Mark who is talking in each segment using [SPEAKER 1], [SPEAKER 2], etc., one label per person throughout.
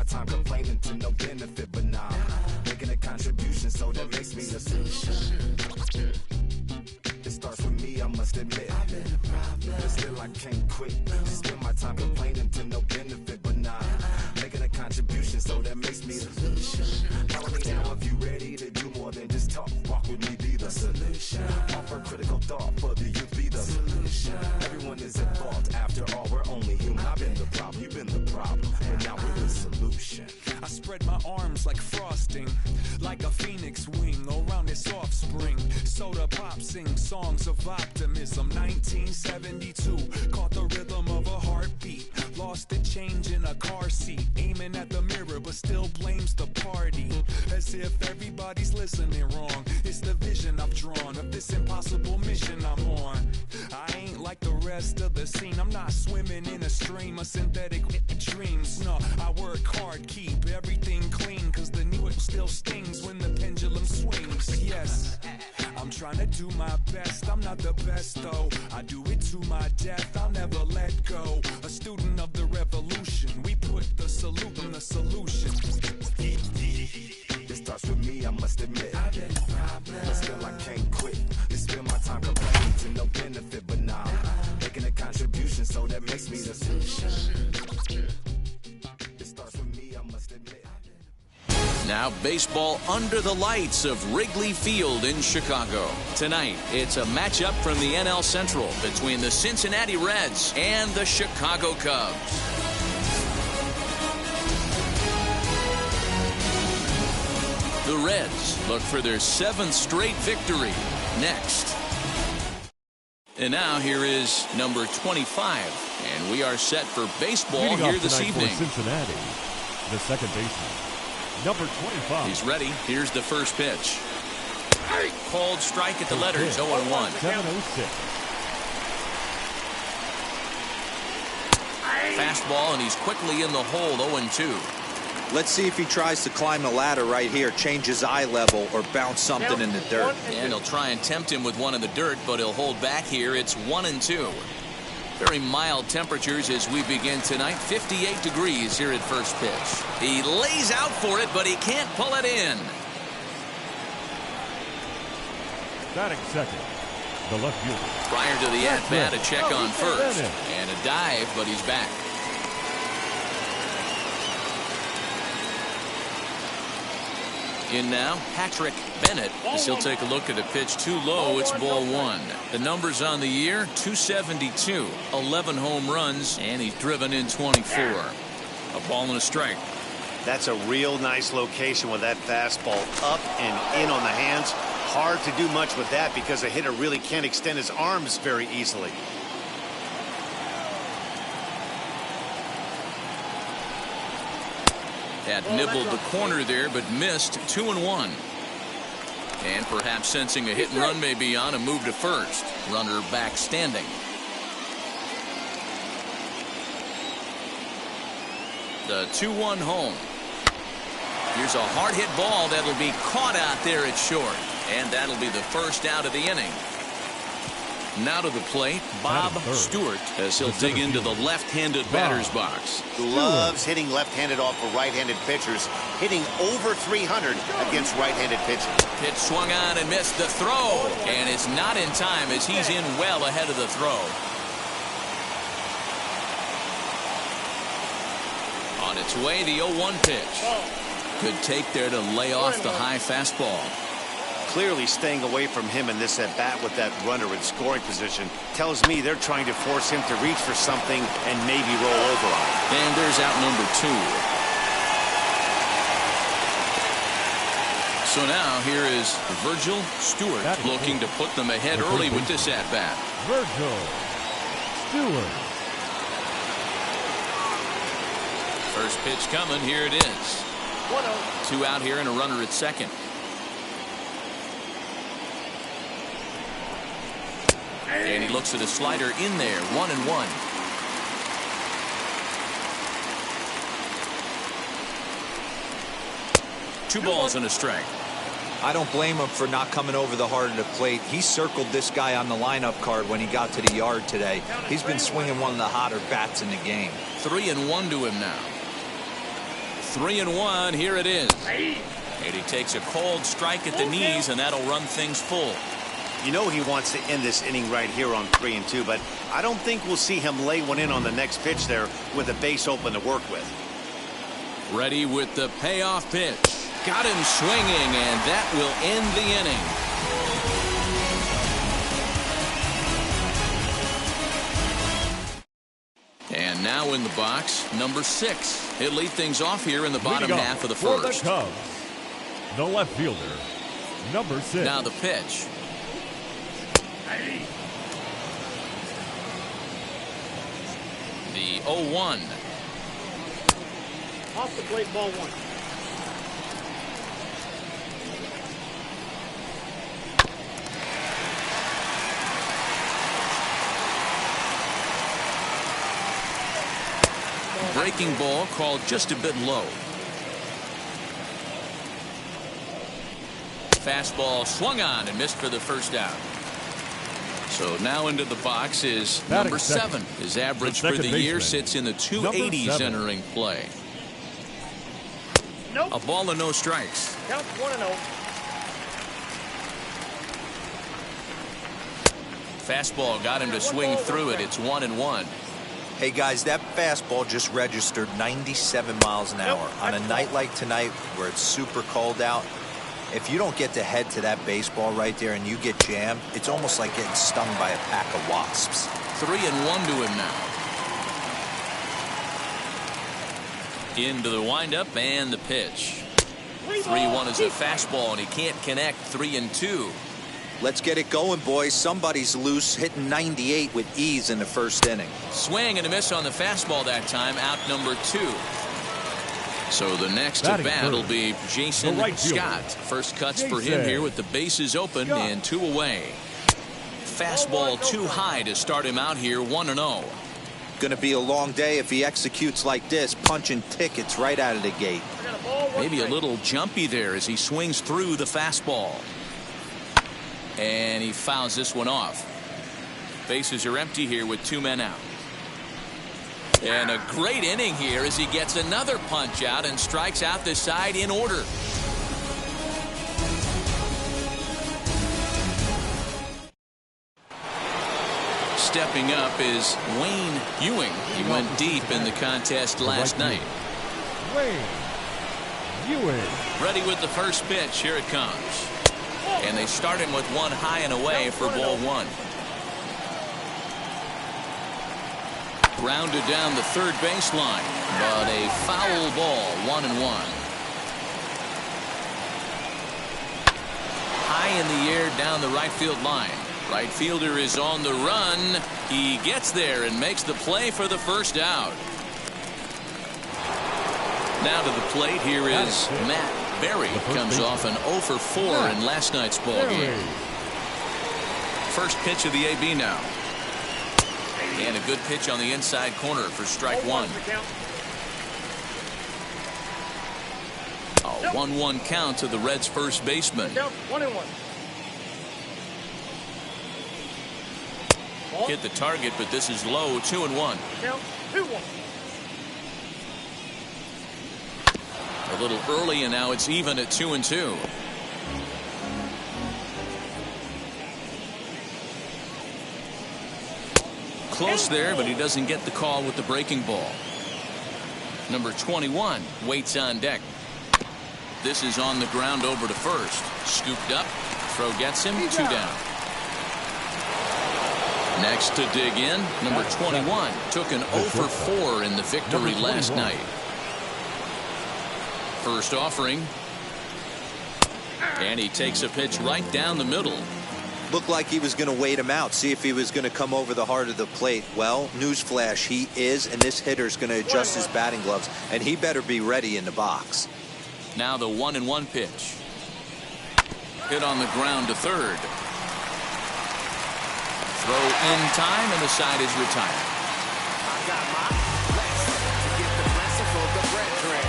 [SPEAKER 1] my time complaining to no benefit, but nah, making a contribution, so that makes me a solution. It starts with me, I must admit. But still I can't quit. Spend my time complaining to no benefit, but nah, making a contribution, so that makes me a solution. Follow me now if you ready to do more than just talk. Walk with me, be the solution. Offer critical thought for the youth, be the solution. Everyone is involved, after all, we're only human. I've been the problem, you've been the problem, but now we're the solution.
[SPEAKER 2] I spread my arms like frosting, like a phoenix wing around its offspring. Soda pop sings songs of optimism. 1972, caught the rhythm of a heartbeat. Lost the change in a car seat, aiming at the mirror but still blames the party. As if everybody's listening wrong. It's the vision I've drawn of this impossible mission I'm on. I ain't like the rest of the scene. I'm not swimming in a stream of synthetic dreams. No, I work hard, keep everything clean, cause the needle still stings when the pendulum swings. Yes, I'm trying to do my best. I'm not the best though, I do it to my death. I'll never let go. A student of the revolution, we put the salute in the solution.
[SPEAKER 1] It starts with me, I must admit. But still I can't quit. Spend my time complaining to no benefit, but nah, making a contribution, so that makes me the solution. It starts with me, I must admit.
[SPEAKER 3] Now baseball under the lights of Wrigley Field in Chicago. Tonight, it's a matchup from the NL Central between the Cincinnati Reds and the Chicago Cubs. The Reds look for their 7th straight victory next. And now here is number 25, and we are set for baseball here this evening.
[SPEAKER 4] For Cincinnati, the second baseman, number 25.
[SPEAKER 3] He's ready. Here's the first pitch. Called strike at the letters, 0-1.
[SPEAKER 4] 7:06.
[SPEAKER 3] Fastball, and he's quickly in the hole, 0-2.
[SPEAKER 5] Let's see if he tries to climb the ladder right here, change his eye level, or bounce something in the dirt.
[SPEAKER 3] And he'll try and tempt him with one in the dirt, but he'll hold back here. It's 1-2. Very mild temperatures as we begin tonight. 58 degrees here at first pitch. He lays out for it, but he can't pull it in.
[SPEAKER 4] Batting second, the left fielder.
[SPEAKER 3] Prior to the at-bat, a check on first. And a dive, but he's back. In now, Patrick Bennett, as he'll take a look at a pitch too low. It's ball one. The numbers on the year, 272, 11 home runs, and he's driven in 24. A ball and a strike.
[SPEAKER 6] That's a real nice location with that fastball up and in on the hands. Hard to do much with that because a hitter really can't extend his arms very easily.
[SPEAKER 3] Had nibbled the corner there, but missed. 2-1. And perhaps sensing a hit and run may be on, a move to first. Runner back standing. The 2-1 home. Here's a hard hit ball that'll be caught out there at short. And that'll be the first out of the inning. Now to the plate, Bob Stewart, as he'll dig into the left-handed batter's box.
[SPEAKER 6] Loves hitting left-handed off of right-handed pitchers, hitting over 300 against right-handed pitchers.
[SPEAKER 3] Pitch swung on and missed the throw, and it's not in time as he's in well ahead of the throw. On its way, the 0-1 pitch. Good take there to lay off the high fastball.
[SPEAKER 6] Clearly staying away from him in this at-bat with that runner in scoring position tells me they're trying to force him to reach for something and maybe roll over on it.
[SPEAKER 3] And there's out number 2. So now here is Virgil Stewart looking to put them ahead early with this at-bat.
[SPEAKER 4] Virgil Stewart.
[SPEAKER 3] First pitch coming. Here it is. 2 out here and a runner at second. And he looks at a slider in there. 1-1. Two balls and a strike.
[SPEAKER 5] I don't blame him for not coming over the heart of the plate. He circled this guy on the lineup card when he got to the yard today. He's been swinging one of the hotter bats in the game.
[SPEAKER 3] 3-1 to him now. 3-1. Here it is. And he takes a cold strike at the knees, and that'll run things full.
[SPEAKER 6] You know he wants to end this inning right here on 3-2, but I don't think we'll see him lay one in on the next pitch there with a base open to work with.
[SPEAKER 3] Ready with the payoff pitch. Got him swinging, and that will end the inning. And now in the box, number 6. He'll lead things off here in the bottom half of the first.
[SPEAKER 4] For the Cubs, the left fielder, number 6.
[SPEAKER 3] Now the pitch. The 0-1.
[SPEAKER 7] Off the plate, ball 1.
[SPEAKER 3] Breaking ball called just a bit low. Fastball swung on and missed for the first out. So now into the box is number 7. His average for the year sits in the 280s entering play.
[SPEAKER 7] Nope.
[SPEAKER 3] A ball and no strikes.
[SPEAKER 7] Count 1-0.
[SPEAKER 3] Fastball got him to swing through it. It's 1-1.
[SPEAKER 5] Hey guys, that fastball just registered 97 miles an hour. On a night like tonight where it's super cold out, if you don't get to head to that baseball right there and you get jammed, it's almost like getting stung by a pack of wasps.
[SPEAKER 3] 3-1 to him now. Into the windup and the pitch. 3-1 is a fastball, and he can't connect. 3-2.
[SPEAKER 5] Let's get it going, boys. Somebody's loose, hitting 98 with ease in the first inning.
[SPEAKER 3] Swing and a miss on the fastball that time. Out number 2. So the next at bat will be Jason Scott. First cuts for him here with the bases open and 2 away. Fastball too high to start him out here. 1-0.
[SPEAKER 5] Going to be a long day if he executes like this, punching tickets right out of the gate.
[SPEAKER 3] Maybe a little jumpy there as he swings through the fastball. And he fouls this one off. Bases are empty here with 2 men out. And a great inning here as he gets another punch out and strikes out the side in order. Stepping up is Wayne Ewing. He went deep in the contest last night.
[SPEAKER 4] Wayne Ewing.
[SPEAKER 3] Ready with the first pitch. Here it comes. And they start him with one high and away for ball 1. Grounded down the third baseline, but a foul ball. 1-1. High in the air down the right field line. Right fielder is on the run. He gets there and makes the play for the first out. Now to the plate, here is Matt Berry. Comes off an 0 for 4 in last night's ball game. First pitch of the AB now. And a good pitch on the inside corner for strike 1. A 1-1 count to the Reds' first baseman.
[SPEAKER 7] 1-1.
[SPEAKER 3] Hit the target, but this is low. 2-1.
[SPEAKER 7] Count 2-1.
[SPEAKER 3] A little early, and now it's even at 2-2. Close there, but he doesn't get the call with the breaking ball. Number 21 waits on deck. This is on the ground over to first. Scooped up. Throw gets him. 2 down. Next to dig in, number 21 took an 0 for 4 in the victory last night. First offering. And he takes a pitch right down the middle.
[SPEAKER 5] Looked like he was going to wait him out, see if he was going to come over the heart of the plate. Well, newsflash, he is, and this hitter's going to adjust his batting gloves, and he better be ready in the box.
[SPEAKER 3] Now the 1-1 pitch. Hit on the ground to third. Throw in time, and the side is retired.
[SPEAKER 1] I got my blessing to get the blessing for the brethren.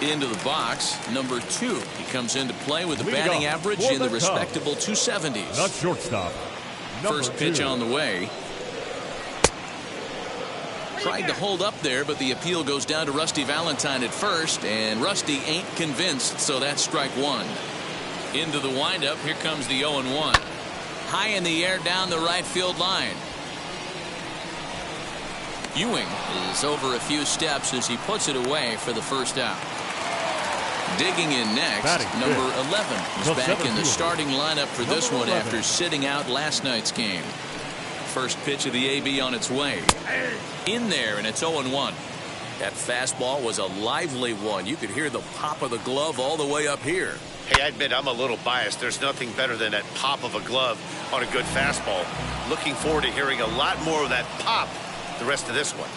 [SPEAKER 3] Into the box, number 2. He comes into play with a batting average in the respectable 270s.
[SPEAKER 4] Not shortstop.
[SPEAKER 3] First pitch on the way. Tried to hold up there, but the appeal goes down to Rusty Valentine at first, and Rusty ain't convinced, so that's strike one. Into the windup, here comes the 0-1. High in the air down the right field line. Ewing is over a few steps as he puts it away for the first out. Digging in next, number 11 is back in the starting lineup for this one after sitting out last night's game. First pitch of the AB on its way. In there, and it's 0-1. That fastball was a lively one. You could hear the pop of the glove all the way up here.
[SPEAKER 6] Hey, I admit I'm a little biased. There's nothing better than that pop of a glove on a good fastball. Looking forward to hearing a lot more of that pop the rest of this one.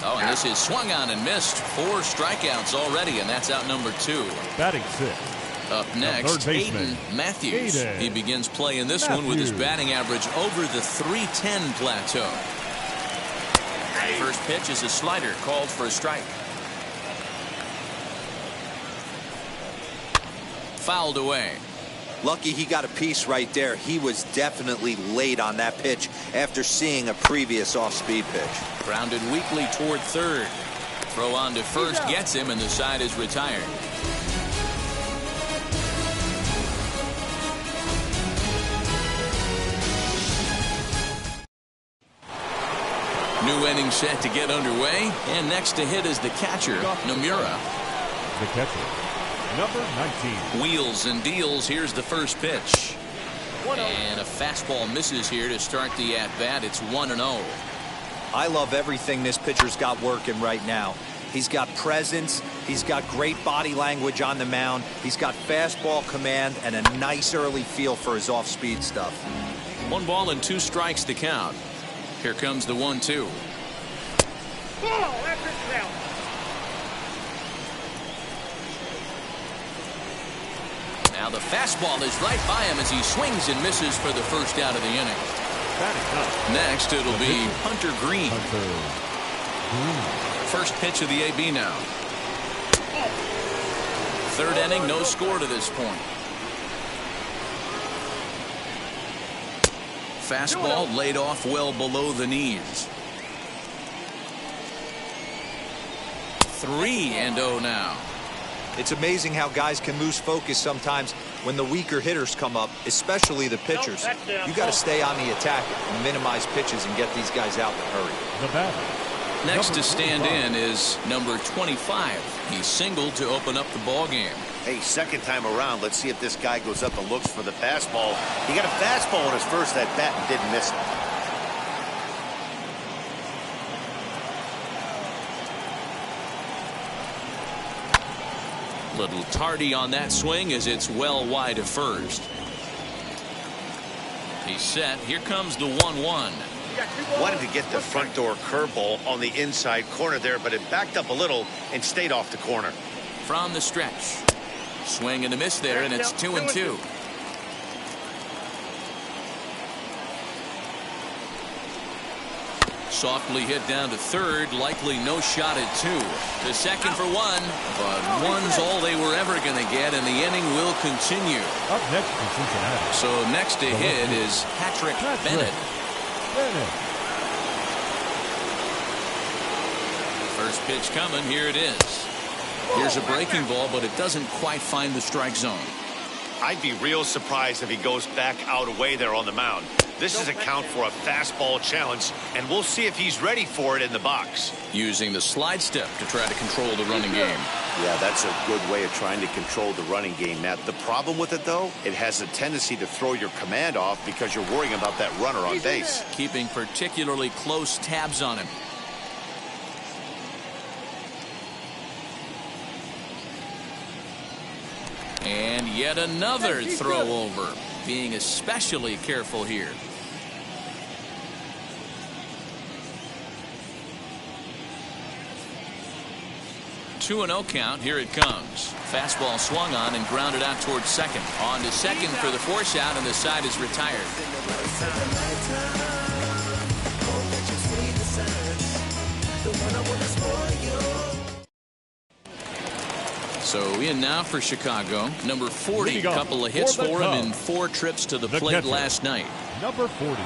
[SPEAKER 3] Oh, and this is swung on and missed. 4 strikeouts already, and that's out number 2.
[SPEAKER 4] Batting 6.
[SPEAKER 3] Up next, Aiden Matthews. He begins play in this one with his batting average over the .310 plateau. First pitch is a slider called for a strike. Fouled away.
[SPEAKER 5] Lucky he got a piece right there. He was definitely late on that pitch after seeing a previous off-speed pitch.
[SPEAKER 3] Grounded weakly toward third. Throw on to first gets him, and the side is retired. New inning set to get underway, and next to hit is the catcher, Nomura.
[SPEAKER 4] The catcher, number 19.
[SPEAKER 3] Wheels and deals. Here's the first pitch. And a fastball misses here to start the at-bat. It's 1-0.
[SPEAKER 5] I love everything this pitcher's got working right now. He's got presence. He's got great body language on the mound. He's got fastball command and a nice early feel for his off-speed stuff.
[SPEAKER 3] 1 ball and 2 strikes to count. Here comes the 1-2. Now the fastball is right by him as he swings and misses for the first out of the inning. Next, it'll be Hunter Green. First pitch of the AB now. Third inning, no score to this point. Fastball laid off well below the knees. 3-0 now.
[SPEAKER 5] It's amazing how guys can lose focus sometimes when the weaker hitters come up, especially the pitchers. You got to stay on the attack and minimize pitches and get these guys out in a hurry.
[SPEAKER 4] The batter.
[SPEAKER 3] Next to stand in is number 25. He singled to open up the ball game.
[SPEAKER 6] Hey, second time around, let's see if this guy goes up and looks for the fastball. He got a fastball on his first at bat and didn't miss it.
[SPEAKER 3] Little tardy on that swing as it's well wide of first. He's set. Here comes the 1-1.
[SPEAKER 6] Wanted to get the front door curveball on the inside corner there, but it backed up a little and stayed off the corner.
[SPEAKER 3] From the stretch. Swing and a miss there, and it's 2-2. Softly hit down to third, likely no shot at 2. To second for 1, but 1's all they were ever going to get, and the inning will continue.
[SPEAKER 4] Up next for Cincinnati.
[SPEAKER 3] So next to hit is Patrick Bennett. First pitch coming, here it is. Here's a breaking ball, but it doesn't quite find the strike zone.
[SPEAKER 6] I'd be real surprised if he goes back out away there on the mound. This is a count for a fastball challenge, and we'll see if he's ready for it in the box.
[SPEAKER 3] Using the slide step to try to control the running game.
[SPEAKER 6] Yeah, that's a good way of trying to control the running game, Matt. The problem with it, though, it has a tendency to throw your command off because you're worrying about that runner on base.
[SPEAKER 3] Keeping particularly close tabs on him. And yet another throw over. Being especially careful here. Two and 0 count. Here it comes. Fastball swung on and grounded out towards second. On to second for the force out, and the side is retired. So in now for Chicago. Number 40. Couple of hits for him in 4 trips to the plate last night.
[SPEAKER 4] Number 40.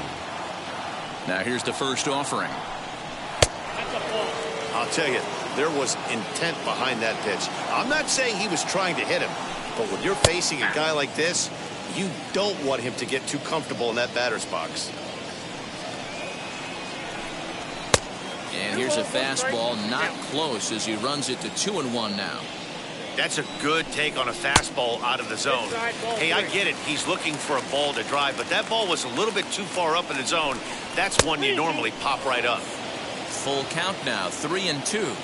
[SPEAKER 3] Now here's the first offering.
[SPEAKER 6] I'll tell you, there was intent behind that pitch. I'm not saying he was trying to hit him, but when you're facing a guy like this, you don't want him to get too comfortable in that batter's box.
[SPEAKER 3] And here's a fastball not close as he runs it to 2-1 now.
[SPEAKER 6] That's a good take on a fastball out of the zone. Hey, I get it. He's looking for a ball to drive, but that ball was a little bit too far up in the zone. That's one you normally pop right up.
[SPEAKER 3] Full count now, 3-2.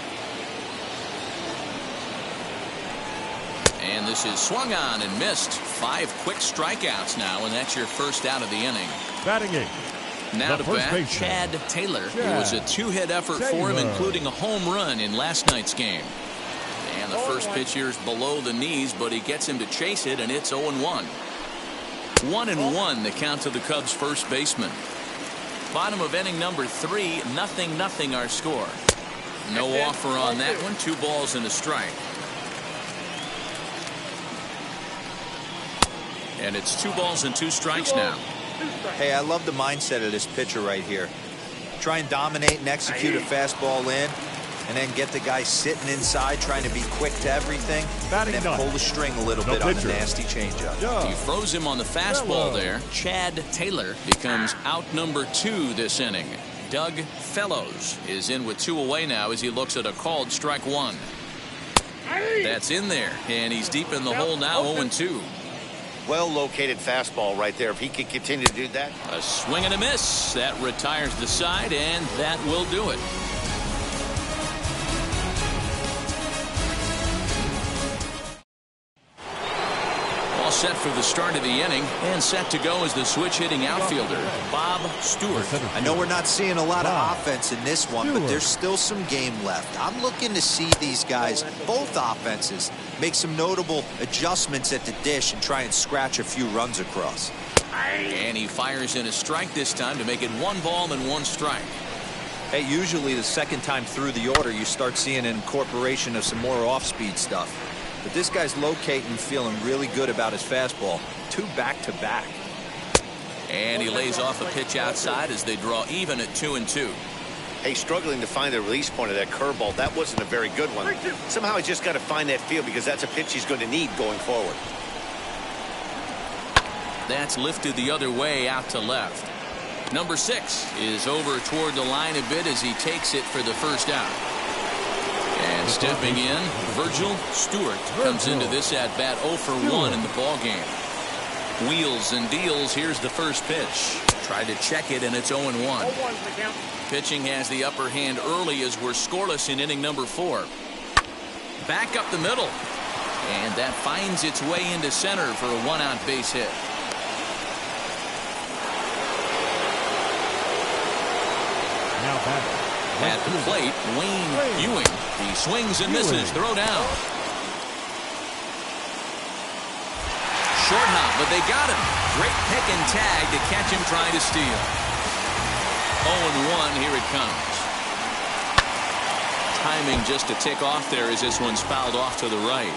[SPEAKER 3] And this is swung on and missed. 5 quick strikeouts now, and that's your first out of the inning.
[SPEAKER 4] Batting 8.
[SPEAKER 3] Now to bat, Chad Taylor. It was a 2-hit effort for him, including a home run in last night's game. And the first pitch here is below the knees, but he gets him to chase it, and it's 0-1. 1-1 the count to the Cubs' first baseman. Bottom of inning number 3, 0-0 our score. No offer on that one. 2 balls and a strike. And it's 2 balls and 2 strikes now.
[SPEAKER 5] Hey, I love the mindset of this pitcher right here. Try and dominate and execute a fastball in, and then get the guy sitting inside trying to be quick to everything, and then pull the string a little bit on the nasty changeup.
[SPEAKER 3] He froze him on the fastball there. Chad Taylor becomes out number 2 this inning. Doug Fellows is in with 2 away now as he looks at a called strike 1. That's in there, and he's deep in the hole now, 0-2.
[SPEAKER 6] Well-located fastball right there. If he can continue to do that.
[SPEAKER 3] A swing and a miss. That retires the side, and that will do it. All set for the start of the inning, and set to go as the switch-hitting outfielder, Bob Stewart.
[SPEAKER 5] I know we're not seeing a lot of offense in this one, but there's still some game left. I'm looking to see these guys, both offenses, make some notable adjustments at the dish and try and scratch a few runs across.
[SPEAKER 3] And he fires in a strike this time to make it 1 ball and 1 strike.
[SPEAKER 5] Hey, usually the second time through the order, you start seeing an incorporation of some more off-speed stuff. But this guy's locating, feeling really good about his fastball. 2 back-to-back.
[SPEAKER 3] And he lays off a pitch outside as they draw even at 2-2.
[SPEAKER 6] Hey, struggling to find the release point of that curveball. That wasn't a very good one. Somehow he's just got to find that feel because that's a pitch he's going to need going forward.
[SPEAKER 3] That's lifted the other way out to left. Number 6 is over toward the line a bit as he takes it for the first out. And stepping in, Virgil Stewart comes into this at-bat 0 for 1 in the ballgame. Wheels and deals. Here's the first pitch. Tried to check it, and it's 0-1. Pitching has the upper hand early as we're scoreless in inning number 4. Back up the middle. And that finds its way into center for a 1-out base hit.
[SPEAKER 4] Now back.
[SPEAKER 3] At the plate, Wayne Ewing. He swings and misses. Throw down. Short hop, but they got him. Great pick and tag to catch him trying to steal. 0-1, here it comes. Timing just a tick off there as this one's fouled off to the right.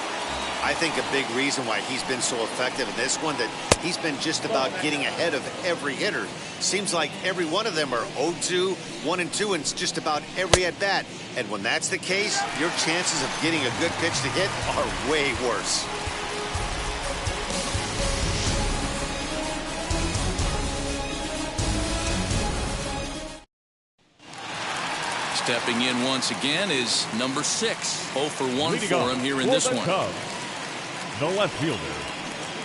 [SPEAKER 6] I think a big reason why he's been so effective in this one that he's been just about getting ahead of every hitter. Seems like every one of them are 0-2, 1-2, and it's just about every at-bat. And when that's the case, your chances of getting a good pitch to hit are way worse.
[SPEAKER 3] Stepping in once again is number 6. 0 for 1 for him here in this one.
[SPEAKER 4] The left fielder.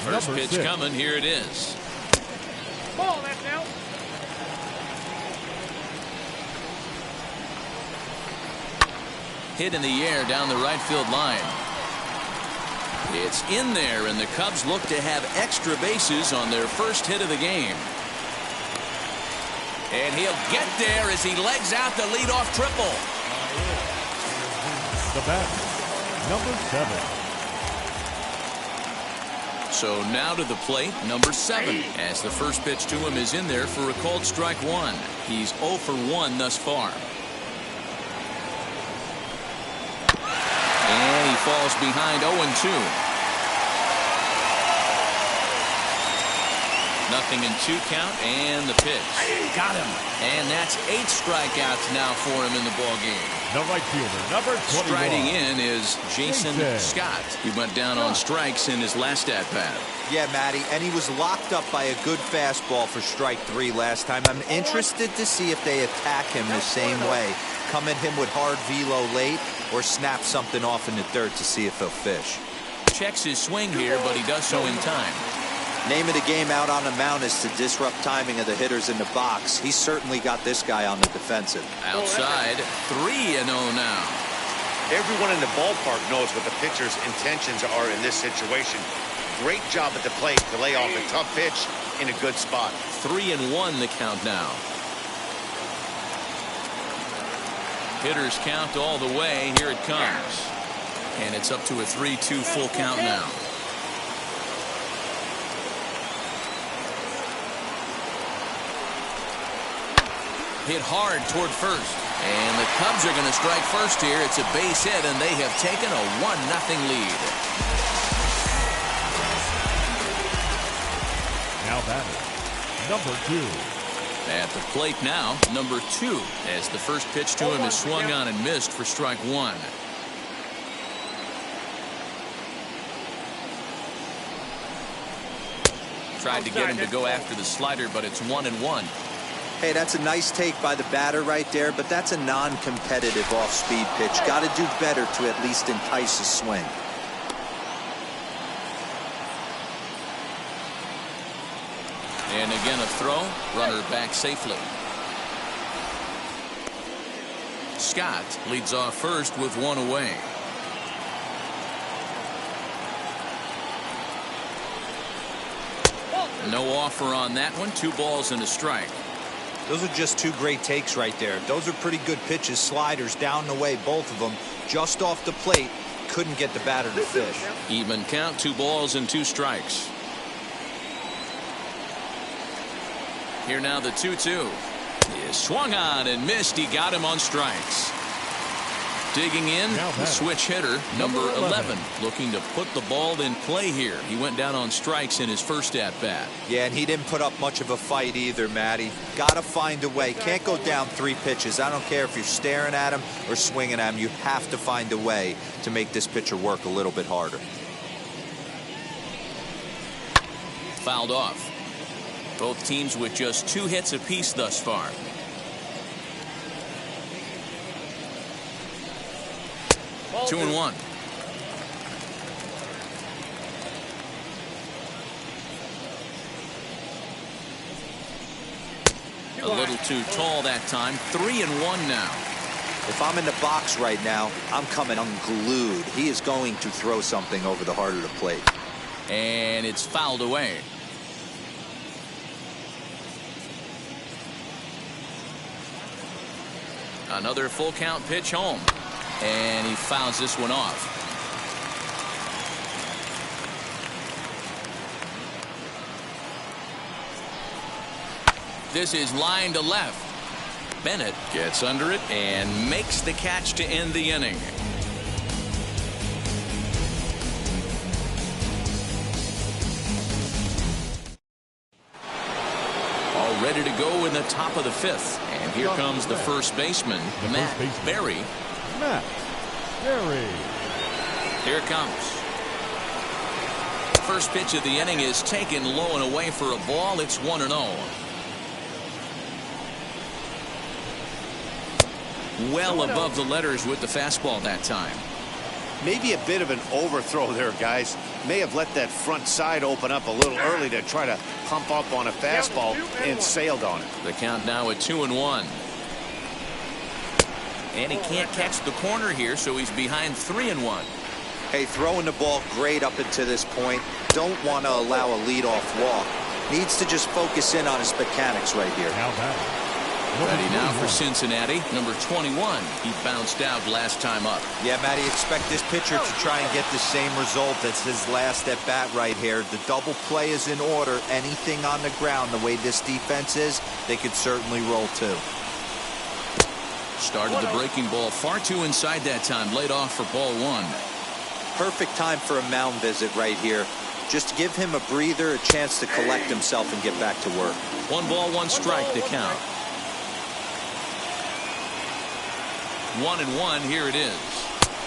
[SPEAKER 3] First pitch
[SPEAKER 4] 6.
[SPEAKER 3] coming. Here it is.
[SPEAKER 7] Ball, that's out.
[SPEAKER 3] Hit in the air down the right field line. It's in there, and the Cubs look to have extra bases on their first hit of the game. And he'll get there as he legs out the leadoff triple.
[SPEAKER 4] The bat, number 7.
[SPEAKER 3] So now to the plate, number 7, as the first pitch to him is in there for a called strike 1. He's 0 for 1 thus far. And he falls behind 0-2. 0-2 count, and the pitch. Got him. And that's 8 strikeouts now for him in the ballgame.
[SPEAKER 4] The right fielder, number 21.
[SPEAKER 3] Striding in is Jason Scott. He went down on strikes in his last at-bat.
[SPEAKER 5] Yeah, Matty, and he was locked up by a good fastball for strike 3 last time. I'm interested to see if they attack him the same way. Come at him with hard velo late or snap something off in the dirt to see if he'll fish.
[SPEAKER 3] Checks his swing here, but he does so in time.
[SPEAKER 5] Name of the game out on the mound is to disrupt timing of the hitters in the box. He's certainly got this guy on the defensive.
[SPEAKER 3] Outside, 3-0 now.
[SPEAKER 6] Everyone in the ballpark knows what the pitcher's intentions are in this situation. Great job at the plate to lay off a tough pitch in a good spot.
[SPEAKER 3] 3-1 the count now. Hitters count all the way. Here it comes. And it's up to a 3-2 full count now. Hit hard toward first. And the Cubs are going to strike first here. It's a base hit, and they have taken a 1-0 lead.
[SPEAKER 4] Now batting, number 2.
[SPEAKER 3] At the plate now, number 2, as the first pitch to him is swung on and missed for strike 1. Tried to get him to go after the slider, but it's 1-1.
[SPEAKER 5] Hey, that's a nice take by the batter right there, but that's a non-competitive off-speed pitch. Got to do better to at least entice a swing.
[SPEAKER 3] And again a throw. Runner back safely. Scott leads off first with 1 away. No offer on that one. 2 balls and a strike.
[SPEAKER 5] Those are just 2 great takes right there. Those are pretty good pitches. Sliders down the way, both of them. Just off the plate. Couldn't get the batter to fish.
[SPEAKER 3] Even count. 2 balls and 2 strikes. Here now the 2-2. He is swung on and missed. He got him on strikes. Digging in, the switch hitter, number 11, looking to put the ball in play here. He went down on strikes in his first at-bat.
[SPEAKER 5] Yeah, and he didn't put up much of a fight either, Matty. Got to find a way. Can't go down 3 pitches. I don't care if you're staring at him or swinging at him. You have to find a way to make this pitcher work a little bit harder.
[SPEAKER 3] Fouled off. Both teams with just 2 hits apiece thus far.
[SPEAKER 7] Ball
[SPEAKER 3] 2-1. A little too tall that time. 3-1 now.
[SPEAKER 5] If I'm in the box right now, I'm coming unglued. He is going to throw something over the heart of the plate.
[SPEAKER 3] And it's fouled away. Another full count pitch home. And he fouls this one off. This is line to left. Bennett gets under it and makes the catch to end the inning. All ready to go in the top of the 5th. And here comes the first baseman, Matt Berry.
[SPEAKER 4] Matt Berry.
[SPEAKER 3] Here it comes. First pitch of the inning is taken low and away for a ball. It's 1-0. Well above the letters with the fastball that time.
[SPEAKER 6] Maybe a bit of an overthrow there, guys. May have let that front side open up a little early to try to pump up on a fastball and sailed on it.
[SPEAKER 3] The count now at 2-1. And he can't catch the corner here, so he's behind 3-1.
[SPEAKER 5] Hey, throwing the ball great up until this point. Don't want to allow a leadoff walk. Needs to just focus in on his mechanics right here.
[SPEAKER 4] Now batting,
[SPEAKER 3] Ready now for Cincinnati, number 21. He bounced out last time up.
[SPEAKER 5] Yeah, Matty, expect this pitcher to try and get the same result as his last at bat right here. The double play is in order. Anything on the ground, the way this defense is, they could certainly roll too.
[SPEAKER 3] Started the breaking ball far too inside that time. Laid off for ball 1.
[SPEAKER 5] Perfect time for a mound visit right here. Just give him a breather, a chance to collect himself and get back to work.
[SPEAKER 3] 1 ball, 1 strike to count. 1-1, here it is.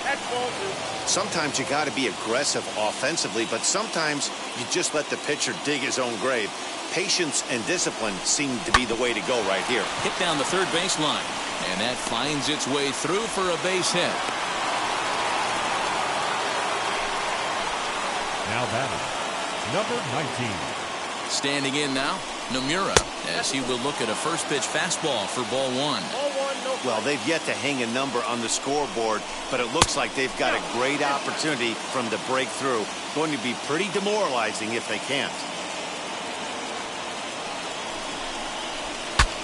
[SPEAKER 7] That's ball 2.
[SPEAKER 6] Sometimes you got to be aggressive offensively, but sometimes you just let the pitcher dig his own grave. Patience and discipline seem to be the way to go right here.
[SPEAKER 3] Hit down the third baseline, and that finds its way through for a base hit.
[SPEAKER 4] Now batting, number 19.
[SPEAKER 3] Standing in now, Nomura, as he will look at a first pitch fastball for ball 1.
[SPEAKER 7] Ball 1, no.
[SPEAKER 6] Well, they've yet to hang a number on the scoreboard, but it looks like they've got a great opportunity from the breakthrough. Going to be pretty demoralizing if they can't.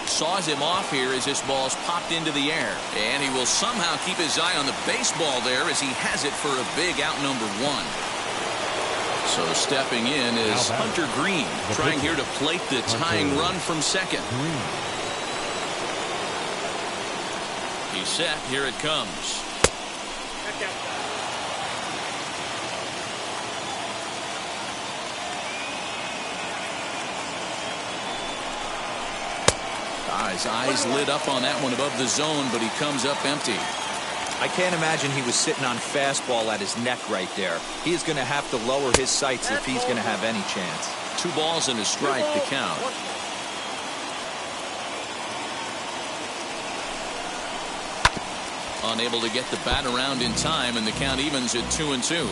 [SPEAKER 3] Saws him off here as this ball's popped into the air, and he will somehow keep his eye on the baseball there as he has it for a big out number 1. So stepping in is Hunter Green, trying here to plate the tying run from second. He's set. Here it comes.
[SPEAKER 7] That's outside.
[SPEAKER 3] His eyes lit up on that one above the zone, but he comes up empty.
[SPEAKER 5] I can't imagine he was sitting on fastball at his neck right there. He is going to have to lower his sights if he's going to have any chance.
[SPEAKER 3] 2 balls and a strike to count. Unable to get the bat around in time, and the count evens at 2-2.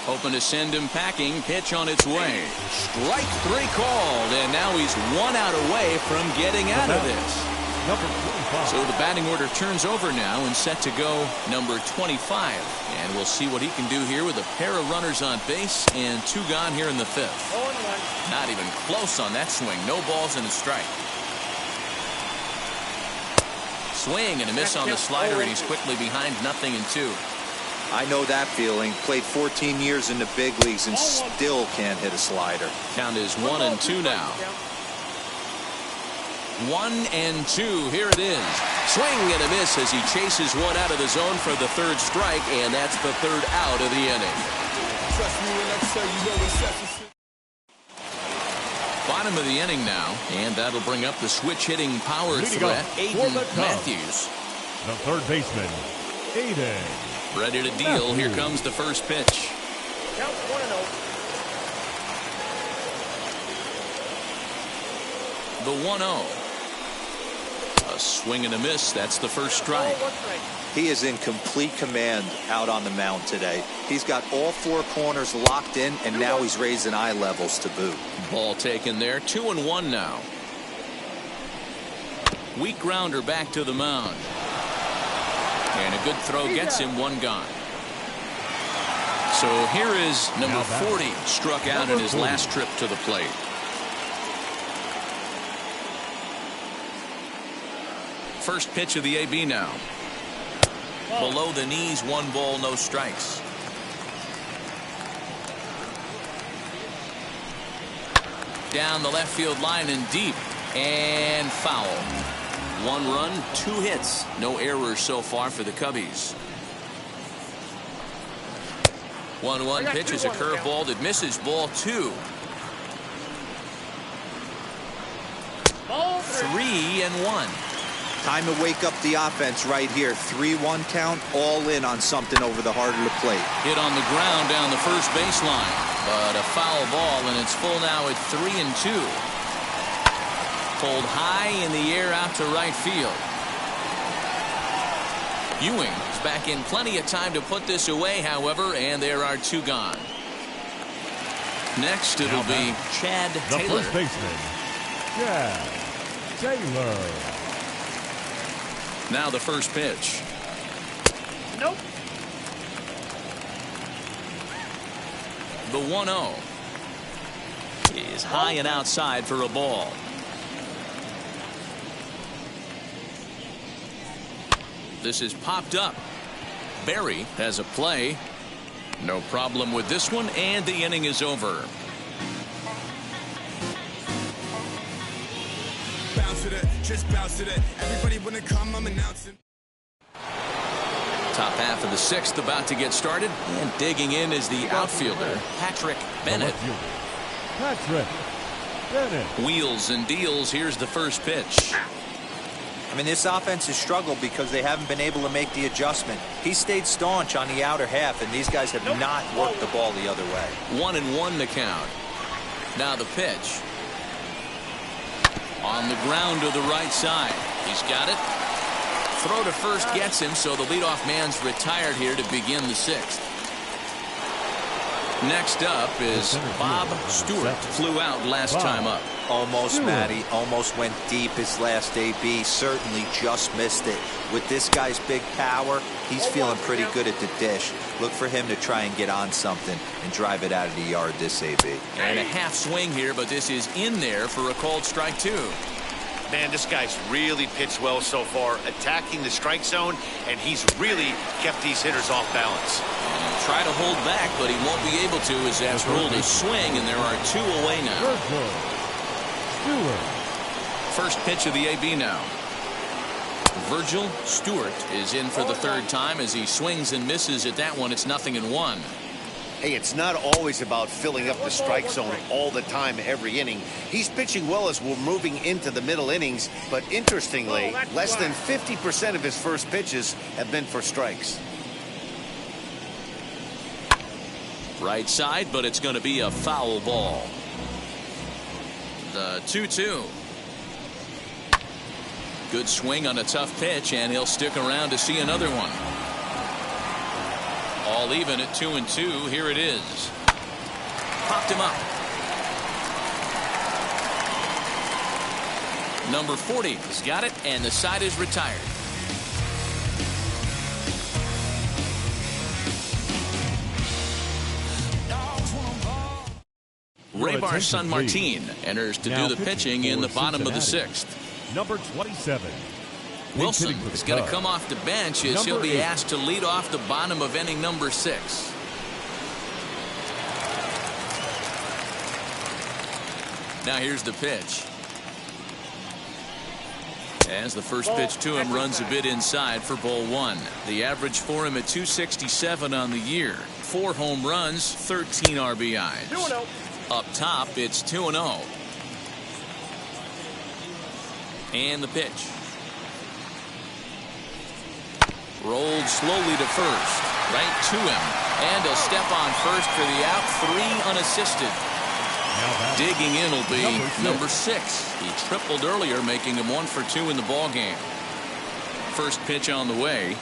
[SPEAKER 3] Hoping to send him packing. Pitch on its way. Strike 3 called, and now he's 1 out away from getting out of this.
[SPEAKER 4] Number 25.
[SPEAKER 3] So the batting order turns over now and set to go number 25. And we'll see what he can do here with a pair of runners on base and 2 gone here in the 5th.
[SPEAKER 7] 0-1.
[SPEAKER 3] Not even close on that swing. No balls and a strike. Swing and a miss on the slider, and he's quickly behind 0-2.
[SPEAKER 5] I know that feeling. Played 14 years in the big leagues and still can't hit a slider.
[SPEAKER 3] Count is 1-2 now. 1-2. Here it is. Swing and a miss as he chases one out of the zone for the 3rd strike, and that's the 3rd out of the inning.
[SPEAKER 2] Trust me when I tell you, no exceptions.
[SPEAKER 3] Bottom of the inning now, and that'll bring up the switch hitting power threat, Aiden Matthews.
[SPEAKER 4] The third baseman, Aiden.
[SPEAKER 3] Ready to deal. Here comes the first pitch.
[SPEAKER 7] Count 1-0.
[SPEAKER 3] The 1-0. A swing and a miss. That's the first strike.
[SPEAKER 5] He is in complete command out on the mound today. He's got all 4 corners locked in, and now he's raising eye levels to boot.
[SPEAKER 3] Ball taken there. 2-1 now. Weak grounder back to the mound. And a good throw gets him 1 gone. So here is number 40, struck out in his last trip to the plate. First pitch of the AB now. Below the knees, 1 ball, no strikes. Down the left field line and deep, and foul. 1 run, 2 hits, no errors so far for the Cubbies. 1-1 pitch is a curveball that misses. Ball 2. 3-1.
[SPEAKER 5] Time to wake up the offense right here. 3-1 count, all in on something over the heart of the plate.
[SPEAKER 3] Hit on the ground down the first baseline, but a foul ball, and it's full now at 3-2. Pulled high in the air out to right field. Ewing is back in plenty of time to put this away, however, and there are 2 gone. Next, it'll be Chad
[SPEAKER 4] The
[SPEAKER 3] Taylor.
[SPEAKER 4] first baseman, Chad Taylor.
[SPEAKER 3] Now the first pitch.
[SPEAKER 7] Nope.
[SPEAKER 3] The 1-0 is high and outside for a ball. This is popped up. Barry has a play. No problem with this one, and the inning is over.
[SPEAKER 2] Bounce to that, just bounce to that. Everybody wanna come, I'm announcing.
[SPEAKER 3] Top half of the sixth about to get started, and digging in is the outfielder, Patrick Bennett.
[SPEAKER 4] Patrick Bennett.
[SPEAKER 3] Wheels and deals. Here's the first pitch.
[SPEAKER 5] I mean, this offense has struggled because they haven't been able to make the adjustment. He stayed staunch on the outer half, and these guys have not worked the ball the other way.
[SPEAKER 3] 1-1 the count. Now the pitch. On the ground to the right side. He's got it. Throw to first gets him, so the leadoff man's retired here to begin the sixth. Next up is Bob Stewart. Flew out last time up.
[SPEAKER 5] Almost, Matty. Almost went deep his last AB. Certainly just missed it. With this guy's big power, he's feeling pretty good at the dish. Look for him to try and get on something and drive it out of the yard this AB.
[SPEAKER 3] And a half swing here, but this is in there for a called strike two.
[SPEAKER 6] Man, this guy's really pitched well so far, attacking the strike zone, and he's really kept these hitters off balance.
[SPEAKER 3] Try to hold back, but he won't be able to as that's ruled a swing, and there are two away now. First pitch of the AB now. Virgil Stewart is in for the third time as he swings and misses at that one. It's 0-1.
[SPEAKER 6] Hey, it's not always about filling up the strike zone all the time every inning. He's pitching well as we're moving into the middle innings, but interestingly, less than 50% of his first pitches have been for strikes.
[SPEAKER 3] Right side, but it's going to be a foul ball. The 2-2. Good swing on a tough pitch, and he'll stick around to see another one. All even at 2-2. Here it is. Popped him up. Number 40 has got it, and the side is retired. Raybar San Martin enters to do the pitching in the bottom of the sixth.
[SPEAKER 4] Number 27.
[SPEAKER 3] Wilson is going to come off the bench as he'll be asked to lead off the bottom of inning number 6. Now here's the pitch. As the first pitch to him runs a bit inside for ball 1. The average for him at 267 on the year. 4 home runs, 13 RBIs.
[SPEAKER 7] 2-0.
[SPEAKER 3] Up top, it's 2-0. And the pitch. Rolled slowly to first. Right to him. And a step on first for the out. 3 unassisted. Digging in will be number 6. He tripled earlier, making him 1 for 2 in the ball game. First pitch on the way.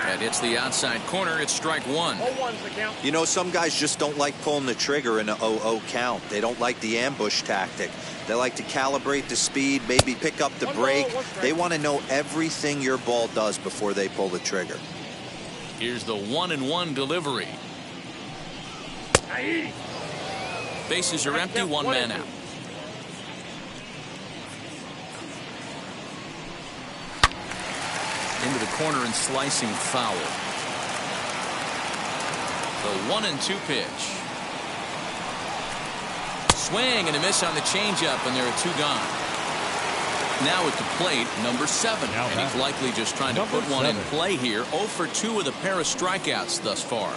[SPEAKER 3] And it's the outside corner. It's strike 1.
[SPEAKER 7] 0-1's the count.
[SPEAKER 5] You know, some guys just don't like pulling the trigger in an 0-0 count. They don't like the ambush tactic. They like to calibrate the speed, maybe pick up the break. They want to know everything your ball does before they pull the trigger.
[SPEAKER 3] Here's the 1-1 delivery. Bases are empty, 1 man out. Into the corner and slicing foul. The 1-2 pitch. Swing and a miss on the changeup, and there are 2 gone. Now at the plate, number 7, and he's likely just trying to put one in play here. 0 for 2 with a pair of strikeouts thus far.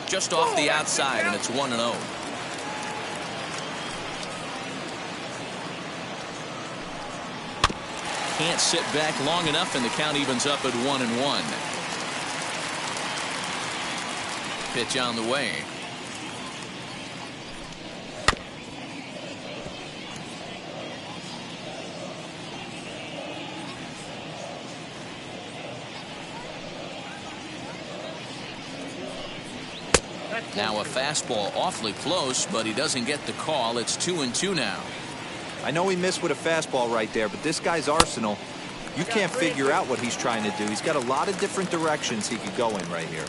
[SPEAKER 3] Just off the outside, and it's 1-0. Can't sit back long enough, and the count evens up at 1-1. Pitch on the way. Now a fastball awfully close, but he doesn't get the call. It's 2-2 now.
[SPEAKER 5] I know he missed with a fastball right there, but this guy's arsenal, you can't figure out what he's trying to do. He's got a lot of different directions he could go in right here.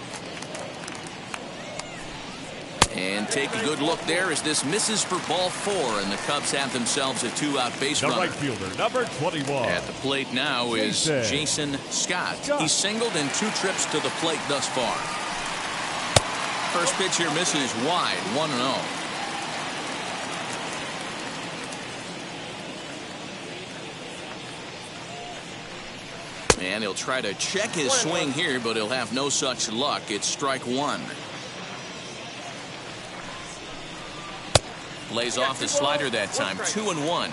[SPEAKER 3] And take a good look there as this misses for ball 4, and the Cubs have themselves a 2-out base runner.
[SPEAKER 4] The right fielder, number 21.
[SPEAKER 3] At the plate now is Jason Scott. He's singled in 2 trips to the plate thus far. First pitch here misses wide, 1-0. And he'll try to check his swing here, but he'll have no such luck. It's strike one. Lays off the slider that time. 2-1.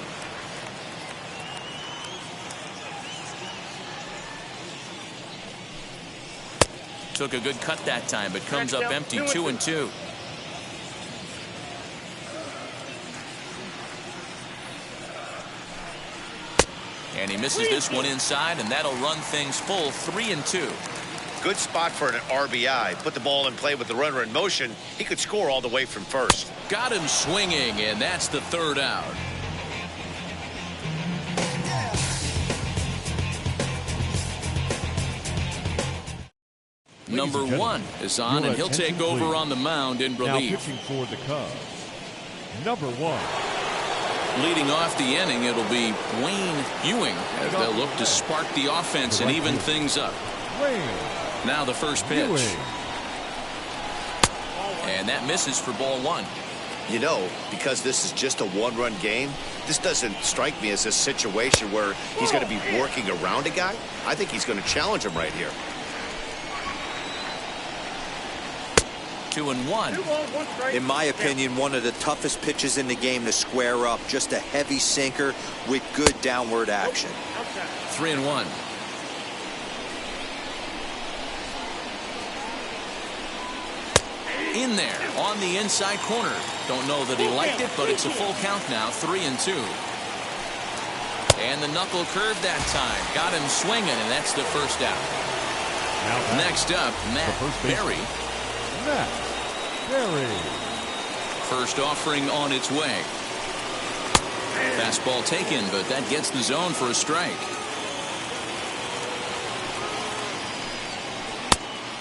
[SPEAKER 3] Took a good cut that time, but comes up empty. 2-2. And he misses this one inside, and that'll run things full. 3-2.
[SPEAKER 6] Good spot for an RBI. Put the ball in play with the runner in motion. He could score all the way from first.
[SPEAKER 3] Got him swinging, and that's the third out. Number one is on, and he'll take over on the mound in relief.
[SPEAKER 4] Now pitching for the Cubs, number one.
[SPEAKER 3] Leading off the inning, it'll be Wayne Ewing as they'll look to spark the offense and even things up. Now the first pitch. And that misses for ball one.
[SPEAKER 6] You know, because this is just a one-run game, this doesn't strike me as a situation where he's going to be working around a guy. I think he's going to challenge him right here.
[SPEAKER 3] 2-1.
[SPEAKER 5] In my opinion, one of the toughest pitches in the game to square up. Just a heavy sinker with good downward action.
[SPEAKER 3] 3-1. In there on the inside corner. Don't know that he liked it, but it's a full count now. 3-2. And the knuckle curve that time. Got him swinging, and that's the first out. Next up, Matt Berry.
[SPEAKER 4] Matt Berry.
[SPEAKER 3] First offering on its way. Fastball taken, but that gets the zone for a strike.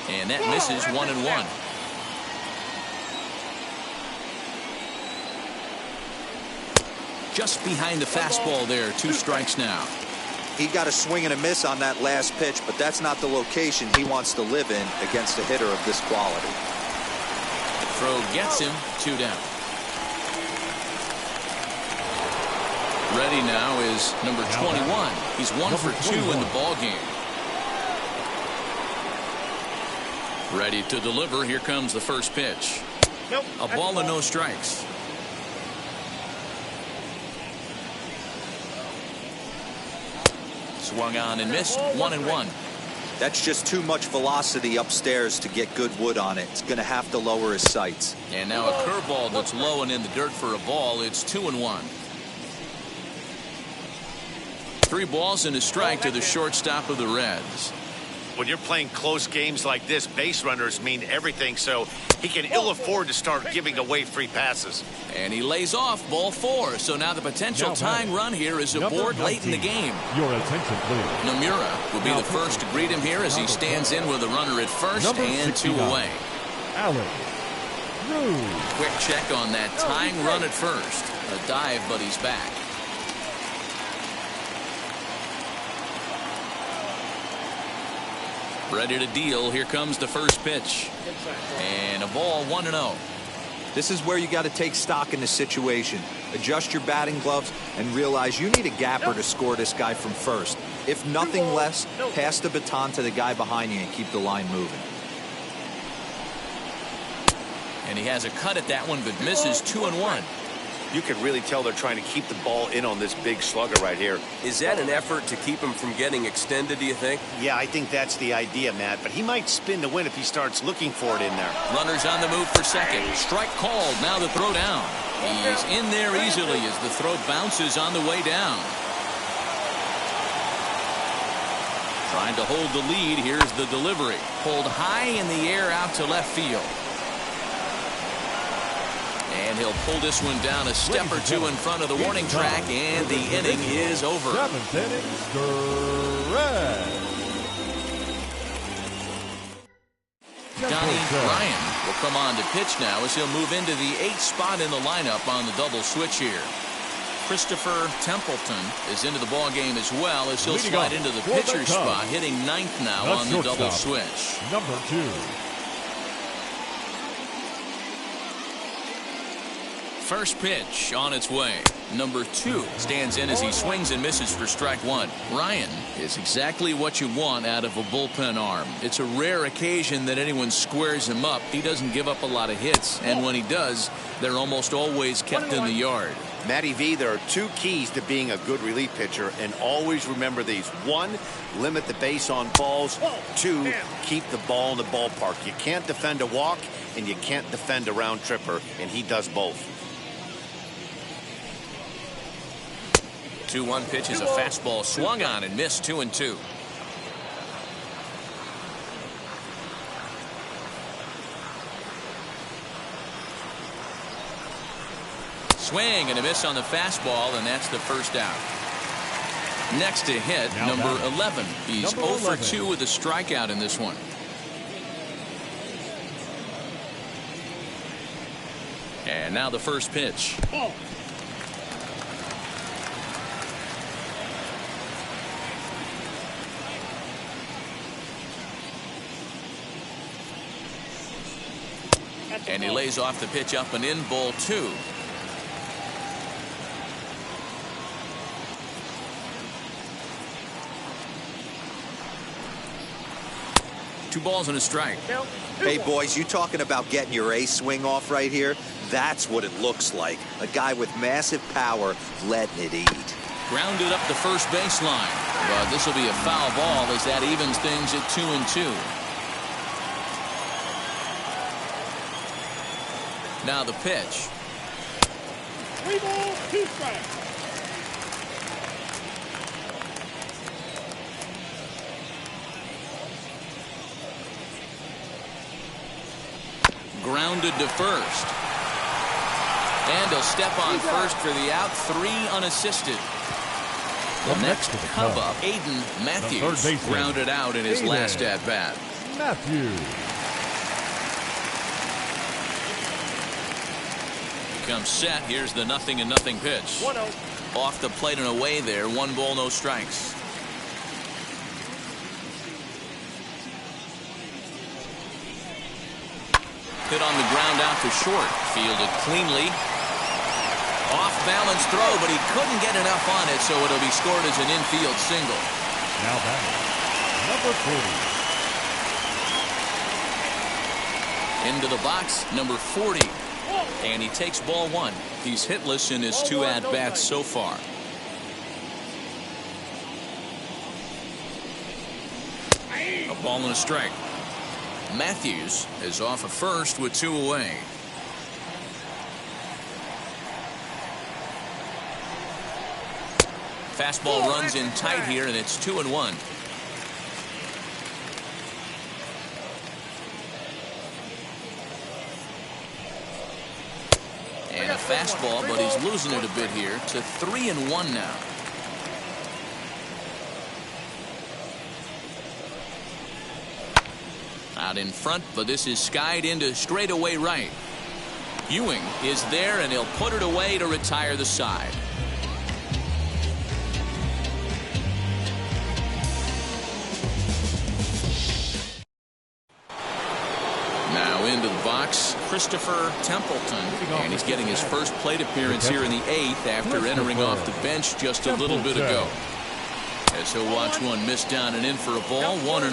[SPEAKER 3] And that misses. 1-1. Just behind the fastball there. 2 strikes now.
[SPEAKER 5] He got a swing and a miss on that last pitch, but that's not the location he wants to live in against a hitter of this quality.
[SPEAKER 3] Throw gets him. 2 down. Ready now is number 21. He's 1 for 2 in the ball game. Ready to deliver. Here comes the first pitch. A ball and no strikes. Swung on and missed. 1-1.
[SPEAKER 5] That's just too much velocity upstairs to get good wood on it. It's going to have to lower his sights.
[SPEAKER 3] And now a curveball that's low and in the dirt for a ball. It's 2-1. 3 balls and a strike to the shortstop of the Reds.
[SPEAKER 6] When you're playing close games like this, base runners mean everything, so he can ill afford to start giving away free passes.
[SPEAKER 3] And he lays off. Ball 4. So now the potential tying run here is aboard late in the game.
[SPEAKER 4] Your attention, please.
[SPEAKER 3] Nomura will be the first to greet him here as he stands in with a runner at first and 2 away.
[SPEAKER 4] Alex Rude.
[SPEAKER 3] Quick check on that tying run at first. A dive, but he's back. Ready to deal. Here comes the first pitch. And a ball. 1-0.
[SPEAKER 5] This is where you got to take stock in the situation. Adjust your batting gloves and realize you need a gapper to score this guy from first. If nothing less, pass the baton to the guy behind you and keep the line moving.
[SPEAKER 3] And he has a cut at that one, but misses. 2-1.
[SPEAKER 6] You can really tell they're trying to keep the ball in on this big slugger right here.
[SPEAKER 8] Is that an effort to keep him from getting extended, do you think?
[SPEAKER 6] Yeah, I think that's the idea, Matt. But he might spin to win if he starts looking for it in there.
[SPEAKER 3] Runners on the move for second. Strike called. Now the throw down. He's in there easily as the throw bounces on the way down. Trying to hold the lead. Here's the delivery. Pulled high in the air out to left field. And he'll pull this one down a step or 2 in front of the warning track, and the inning is over.
[SPEAKER 4] 7th inning, Reds.
[SPEAKER 3] Donnie Ryan will come on to pitch now as he'll move into the 8th spot in the lineup on the double switch here. Christopher Templeton is into the ball game as well as he'll slide into the pitcher's spot, hitting 9th now on the double switch.
[SPEAKER 4] Number 2.
[SPEAKER 3] First pitch on its way. Number 2 stands in as he swings and misses for strike 1. Ryan is exactly what you want out of a bullpen arm. It's a rare occasion that anyone squares him up. He doesn't give up a lot of hits, and when he does, they're almost always kept in the yard.
[SPEAKER 6] Matty V, there are 2 keys to being a good relief pitcher, and always remember these. 1, limit the base on balls. 2, keep the ball in the ballpark. You can't defend a walk, and you can't defend a round tripper, and he does both.
[SPEAKER 3] 2-1 pitch is a fastball swung on and missed. 2-2. Swing and a miss on the fastball, and that's the first out. Next to hit, number 11. He's 0 for 2 with a strikeout in this one. And now the first pitch. And he lays off the pitch up and in, ball 2. Two balls and a strike.
[SPEAKER 5] Hey, boys, you talking about getting your ace swing off right here? That's what it looks like. A guy with massive power letting it eat.
[SPEAKER 3] Grounded up the first baseline. But this will be a foul ball as that evens things at 2-2. Now the pitch.
[SPEAKER 7] 3 balls, 2 strikes.
[SPEAKER 3] Grounded to first. And he'll step on first for the out. 3 unassisted. The next come up, Aiden Matthews, grounded out in his last at-bat.
[SPEAKER 4] Matthews.
[SPEAKER 3] Comes set. Here's the 0-0 pitch.
[SPEAKER 7] 1-0.
[SPEAKER 3] Off the plate and away there. 1 ball, no strikes. Hit on the ground out to short. Fielded cleanly. Off balance throw, but he couldn't get enough on it, so it'll be scored as an infield single.
[SPEAKER 4] Now batting, number 40.
[SPEAKER 3] Into the box, number 40. And he takes ball 1. He's hitless in his 2 at-bats so far. A ball and a strike. Matthews is off of first with 2 away. Fastball runs in tight here, and it's 2-1. And a fastball, but he's losing it a bit here to 3-1 now. Out in front, but this is skied into straightaway right. Ewing is there, and he'll put it away to retire the side. Now into the box, Christopher Templeton, and he's getting his first plate appearance here in the 8th after entering off the bench just a little bit ago. As he'll watch one miss down and in for a ball, 1-0.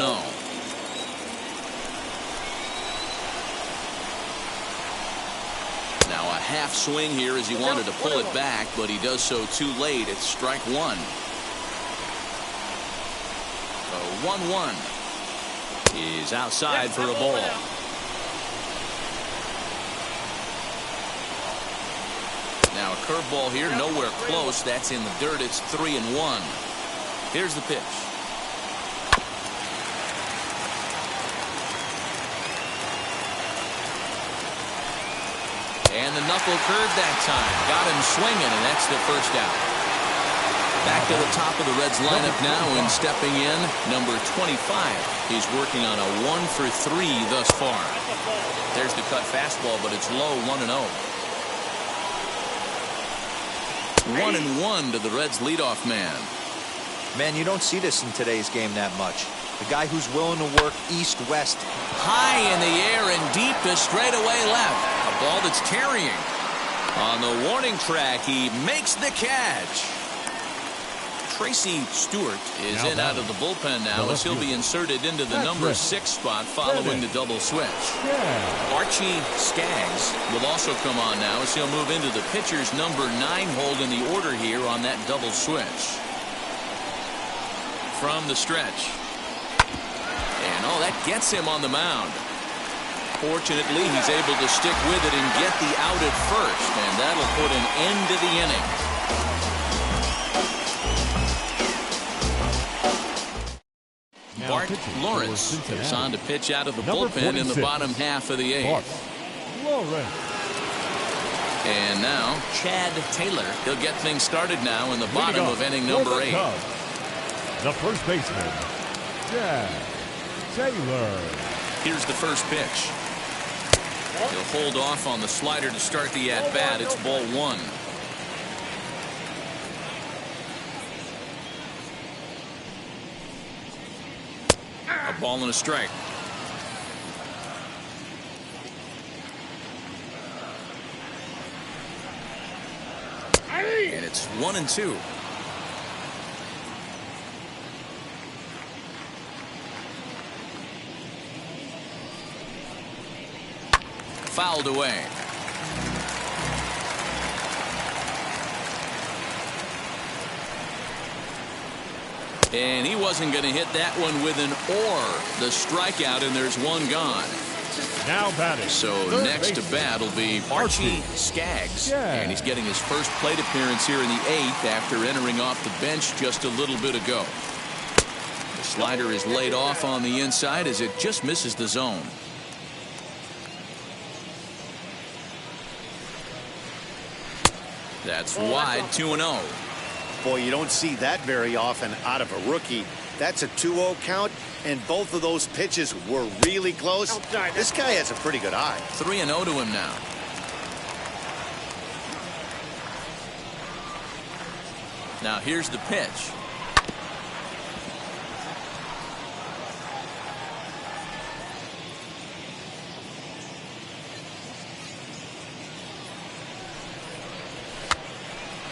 [SPEAKER 3] Now a half swing here as he wanted to pull it back, but he does so too late. It's strike 1. So 1-1. He's outside for a ball. Now a curveball here, nowhere close. That's in the dirt. It's 3-1. Here's the pitch. And the knuckle curve that time. Got him swinging, and that's the first out. Back to the top of the Reds lineup now, and stepping in, number 25. He's working on a 1 for 3 thus far. There's the cut fastball, but it's low, 1-0. 1-1 to the Reds leadoff man.
[SPEAKER 5] Man, you don't see this in today's game that much. The guy who's willing to work east-west.
[SPEAKER 3] High in the air and deep to straightaway left. A ball that's carrying. On the warning track, he makes the catch. Tracy Stewart is in out of the bullpen now as he'll be inserted into the number 6 spot following the double switch. Archie Skaggs will also come on now as he'll move into the pitcher's number 9 hold in the order here on that double switch. From the stretch. And that gets him on the mound. Fortunately, he's able to stick with it and get the out at first, and that'll put an end to the inning. Bart Lawrence is on to pitch out of the bullpen in the bottom half of the 8th. And now Chad Taylor. He'll get things started now in the bottom of inning number 8.
[SPEAKER 4] The first baseman, Chad Taylor.
[SPEAKER 3] Here's the first pitch. He'll hold off on the slider to start the at-bat. It's ball 1. A ball and a strike. And it's 1-2. Fouled away. And he wasn't going to hit that one with an or. The strikeout, and there's one gone.
[SPEAKER 4] Now batting.
[SPEAKER 3] So next to bat will be Archie Skaggs. And he's getting his first plate appearance here in the 8th after entering off the bench just a little bit ago. The slider is laid off on the inside as it just misses the zone. That's wide, 2-0.
[SPEAKER 6] Boy, you don't see that very often out of a rookie. That's a 2-0 count, and both of those pitches were really close. This guy has a pretty good eye.
[SPEAKER 3] 3-0 to him now. Now here's the pitch.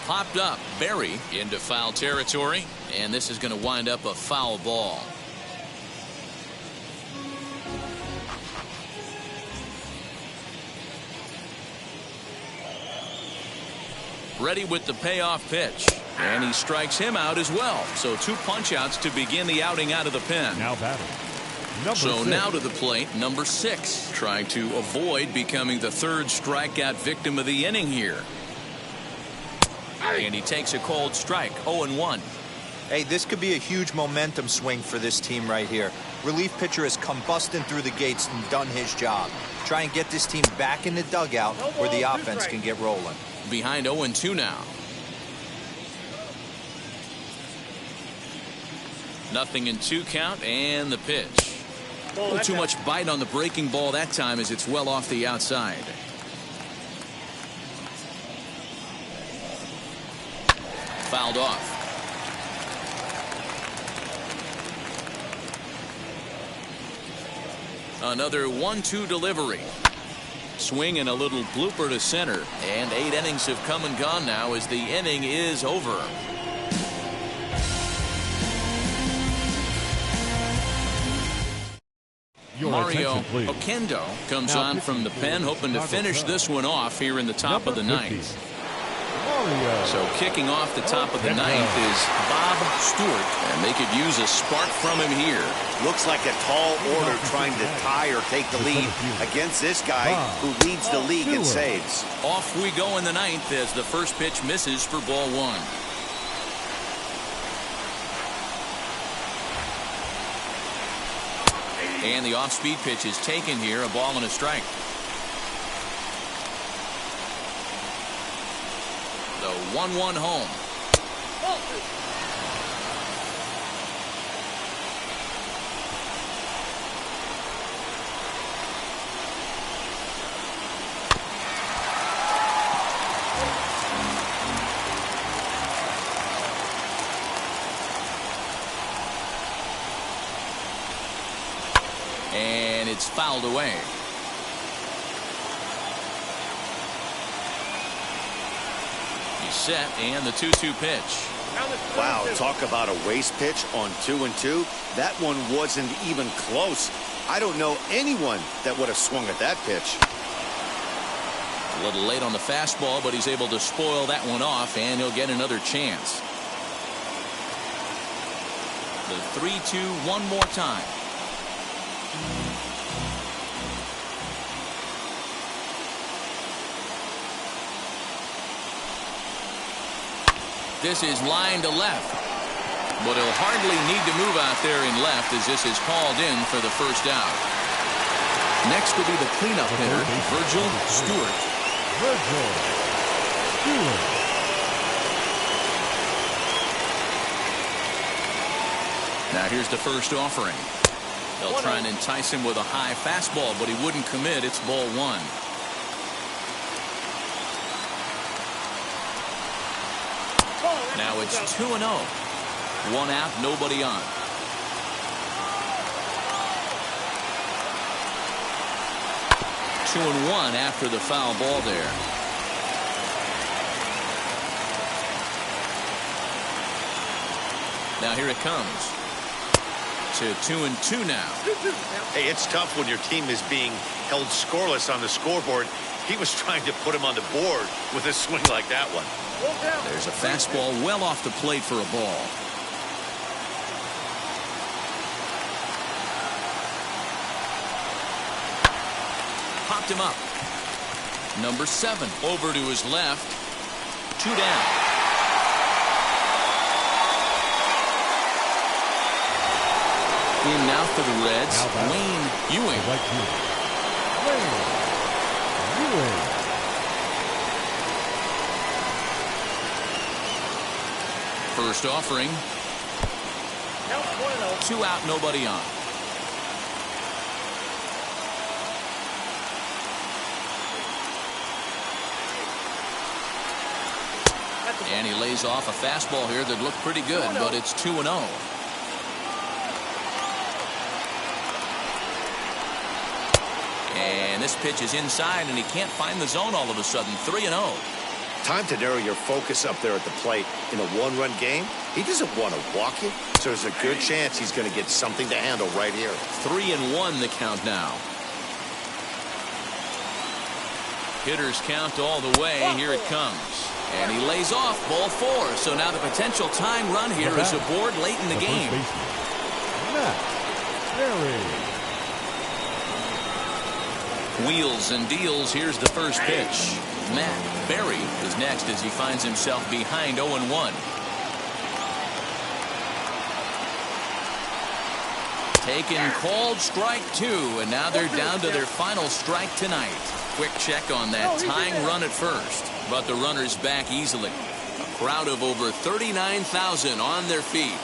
[SPEAKER 3] Popped up. Berry into foul territory, and this is going to wind up a foul ball. Ready with the payoff pitch, and he strikes him out as well. So 2 punch-outs to begin the outing out of the pen.
[SPEAKER 4] Now batting.
[SPEAKER 3] So now to the plate, number 6, trying to avoid becoming the 3rd strikeout victim of the inning here. And he takes a cold strike, 0-1.
[SPEAKER 5] Hey, this could be a huge momentum swing for this team right here. Relief pitcher has come busting through the gates and done his job. Try and get this team back in the dugout where the offense can get rolling.
[SPEAKER 3] Behind 0-2 now. Nothing in 2 count, and the pitch. A little too much bite on the breaking ball that time as it's well off the outside. Fouled off. Another 1-2 delivery. Swing and a little blooper to center. And 8 innings have come and gone now as the inning is over. Mario Oquendo comes on from the pen, hoping to finish this one off here in the top of the 9th. So kicking off the top of the 9th is Bob Stewart, and they could use a spark from him here.
[SPEAKER 6] Looks like a tall order trying to tie or take the lead against this guy who leads the league in saves.
[SPEAKER 3] Off we go in the 9th as the first pitch misses for ball 1. And the off-speed pitch is taken here, a ball and a strike. The 1-1 home. And it's fouled away. He's set, and the 2-2 pitch.
[SPEAKER 6] Wow, talk about a waste pitch on 2-2. That one wasn't even close. I don't know anyone that would have swung at that pitch.
[SPEAKER 3] A little late on the fastball, but he's able to spoil that one off, and he'll get another chance. The 3-2 one more time. This is line to left, but he'll hardly need to move out there in left as this is called in for the first out. Next will be the cleanup hitter, Virgil Stewart. Now here's the first offering. They'll try and entice him with a high fastball, but he wouldn't commit. It's ball one. Now it's 2-0. One out, nobody on. Two and one after the foul ball there. Now here it comes. To 2-2 now.
[SPEAKER 6] Hey, it's tough when your team is being held scoreless on the scoreboard. He was trying to put him on the board with a swing like that one.
[SPEAKER 3] There's a fastball well off the plate for a ball. Popped him up. Number 7 over to his left. 2 down. In now for the Reds, Wayne Ewing. First offering. 2 out, nobody on. And he lays off a fastball here that looked pretty good, but it's 2-0. And this pitch is inside, and he can't find the zone all of a sudden. 3-0.
[SPEAKER 6] Time to narrow your focus up there at the plate. In a one-run game, he doesn't want to walk you, so there's a good chance he's going to get something to handle right here.
[SPEAKER 3] 3-1 the count now. Hitters count all the way. Here it comes. And he lays off ball 4. So now the potential tying run here is aboard late in the game. Wheels and deals. Here's the first pitch. Matt Berry is next as he finds himself behind 0-1. Taken, called strike 2, and now they're down to their final strike tonight. Quick check on that tying run at first, but the runner's back easily. A crowd of over 39,000 on their feet.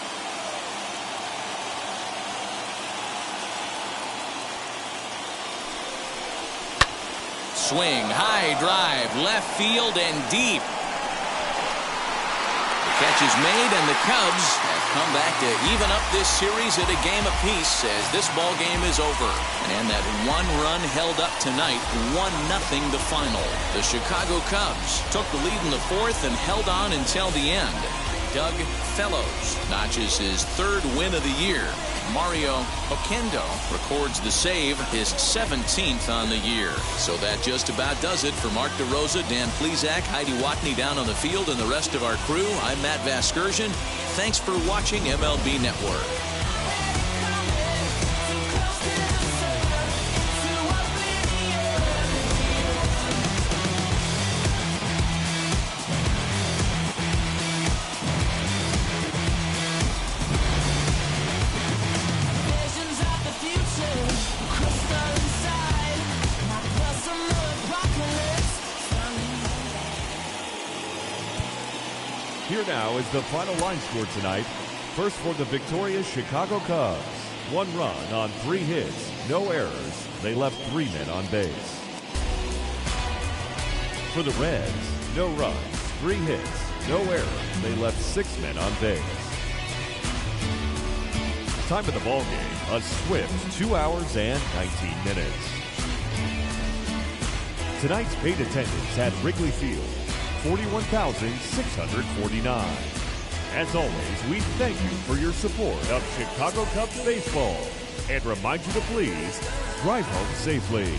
[SPEAKER 3] Swing, high drive, left field and deep. The catch is made, and the Cubs have come back to even up this series at a game apiece as this ball game is over. And that one run held up tonight, 1-0 the final. The Chicago Cubs took the lead in the 4th and held on until the end. Doug Fellows notches his 3rd win of the year. Mario Oquendo records the save, his 17th on the year. So that just about does it for Mark DeRosa, Dan Plesac, Heidi Watney down on the field, and the rest of our crew. I'm Matt Vasgersian. Thanks for watching MLB Network.
[SPEAKER 4] Here now is the final line score tonight. First for the victorious Chicago Cubs. 1 run on 3 hits, no errors. They left 3 men on base. For the Reds, no runs, 3 hits, no errors. They left 6 men on base. Time of the ball game, a swift 2 hours and 19 minutes. Tonight's paid attendance at Wrigley Field, 41,649. As always, we thank you for your support of Chicago Cubs baseball and remind you to please drive home safely.